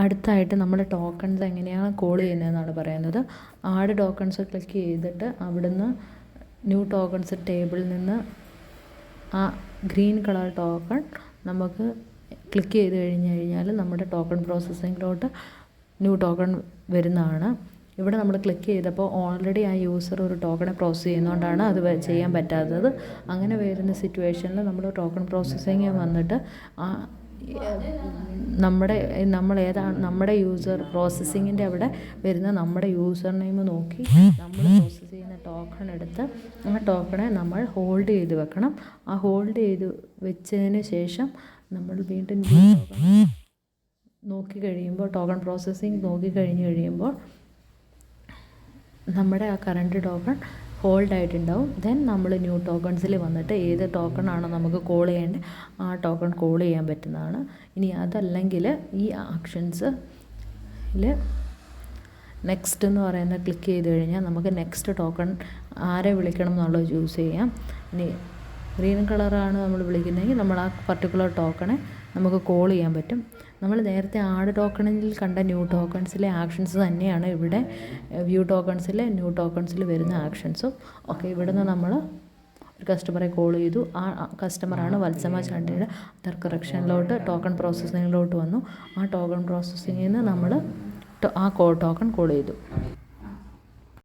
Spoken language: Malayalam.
അടുത്തായിട്ട് നമ്മൾ ടോക്കൺസ് എങ്ങനെയാണ് കോൾ ചെയ്യുന്നതെന്നാണ് പറയുന്നത്. ആഡ് ടോക്കൺസ് ക്ലിക്ക് ചെയ്തിട്ട് അവിടുന്ന് ന്യൂ ടോക്കൺസ് ടേബിളിൽ നിന്ന് ആ ഗ്രീൻ കളർ ടോക്കൺ നമുക്ക് ക്ലിക്ക് ചെയ്ത് കഴിഞ്ഞാൽ നമ്മുടെ ടോക്കൺ പ്രോസസ്സിങ്ങിലോട്ട് ന്യൂ ടോക്കൺ വരുന്നതാണ്. ഇവിടെ നമ്മൾ ക്ലിക്ക് ചെയ്തപ്പോൾ ഓൾറെഡി ആ യൂസർ ഒരു ടോക്കണെ പ്രോസസ്സ് ചെയ്യുന്നതുകൊണ്ടാണ് അത് ചെയ്യാൻ പറ്റാത്തത്. അങ്ങനെ വരുന്ന സിറ്റുവേഷനിൽ നമ്മൾ ടോക്കൺ പ്രോസസ്സിങ് വന്നിട്ട് നമ്മുടെ യൂസർ പ്രോസസ്സിങ്ങിൻ്റെ അവിടെ വരുന്ന നമ്മുടെ യൂസർ നെയിം നോക്കി നമ്മൾ പ്രോസസ്സ് ചെയ്യുന്ന ടോക്കൺ എടുത്ത് ആ ടോക്കണെ നമ്മൾ ഹോൾഡ് ചെയ്ത് വെക്കണം. ആ ഹോൾഡ് ചെയ്ത് വെച്ചതിന് ശേഷം നമ്മൾ വീണ്ടും നോക്കി കഴിയുമ്പോൾ ടോക്കൺ പ്രോസസ്സിങ് നോക്കി കഴിയുമ്പോൾ നമ്മുടെ ആ കറണ്ട് ടോക്കൺ ഹോൾഡ് ആയിട്ടുണ്ടാവും. ദെൻ നമ്മൾ ന്യൂ ടോക്കൺസിൽ വന്നിട്ട് ഏത് ടോക്കണാണോ നമുക്ക് കോൾ ചെയ്യേണ്ടത് ആ ടോക്കൺ കോൾ ചെയ്യാൻ പറ്റുന്നതാണ്. ഇനി അതല്ലെങ്കിൽ ഈ ആക്ഷൻസിൽ നെക്സ്റ്റ് എന്ന് പറയുന്ന ക്ലിക്ക് ചെയ്ത് കഴിഞ്ഞാൽ നമുക്ക് നെക്സ്റ്റ് ടോക്കൺ ആരെ വിളിക്കണം എന്നുള്ളത് ചൂസ് ചെയ്യാം. ഇനി ഗ്രീൻ കളറാണ് നമ്മൾ വിളിക്കുന്നതെങ്കിൽ നമ്മൾ ആ പർട്ടിക്കുലർ ടോക്കണെ നമുക്ക് കോൾ ചെയ്യാൻ പറ്റും. നമ്മൾ നേരത്തെ ആഡ് ടോക്കണിൽ കണ്ട ന്യൂ ടോക്കൺസിലെ ആക്ഷൻസ് തന്നെയാണ് ഇവിടെ വ്യൂ ടോക്കൺസിലെ ന്യൂ ടോക്കൺസിൽ വരുന്ന ആക്ഷൻസും. ഓക്കെ, ഇവിടുന്ന് നമ്മൾ ഒരു കസ്റ്റമറെ കോൾ ചെയ്തു. ആ കസ്റ്റമറാണ് വത്സമ ചാണ്ടിയുടെ അതർ കറക്ഷനിലോട്ട് ടോക്കൺ പ്രോസസ്സിങ്ങിലോട്ട് വന്നു. ആ ടോക്കൺ പ്രോസസ്സിങ്ങിൽ നിന്ന് നമ്മൾ ആ ടോക്കൺ കോൾ ചെയ്തു.